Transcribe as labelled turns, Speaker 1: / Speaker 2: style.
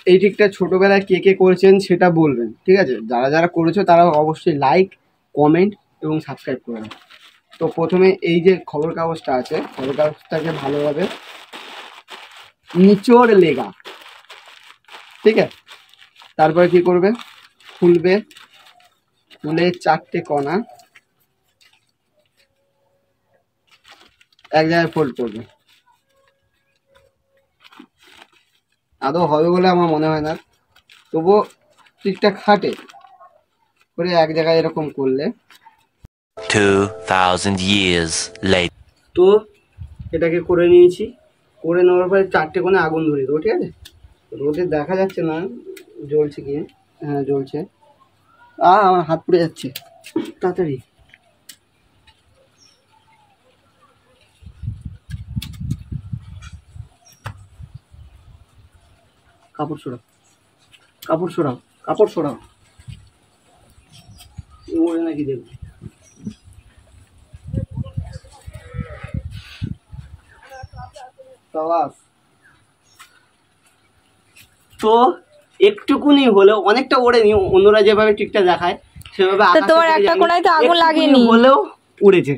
Speaker 1: এই ট্রিকটা ছোটোবেলায় কে কে করেছেন সেটা বলবেন, ঠিক আছে? যারা যারা করেছো তারা অবশ্যই লাইক, কমেন্ট এবং সাবস্ক্রাইব করবেন। তো প্রথমে এই যে খবর কাগজটা আছে, খবর কাগজটাকে ভালোভাবে নিচড় লেগা, ঠিক আছে? তারপরে কি করবে, খুলবে, খুলে 4টে কণা এক জায়গায় ফোল্ড করবে। আদৌ হবে বলে আমার মনে হয় না, তবুও ট্রিকটা খাটে। করে এক জায়গায় এরকম করলে
Speaker 2: 2000 years later
Speaker 1: তো এটাকে করে নিয়েছি। করে নেওয়ার পরে 4টে কোণে আগুন ধরিয়ে দেবো, ঠিক আছে? রোদে দেখা যাচ্ছে না জ্বলছে কি, হ্যাঁ জ্বলছে। আমার হাত পুড়ে যাচ্ছে, তাড়াতাড়ি। কাপড় সরাও, কাপড় সরাও, কাপড় সরাও, ওরে নাকি দেখবে। তো একটুকুনি হলেও অনেকটা ওড়ে নি, অন্যরা যেভাবে ট্রিকটা দেখায় সেভাবে
Speaker 3: তোমার একটা কোণায় তো আগুন লাগেনি,
Speaker 1: হলেও উড়েছে।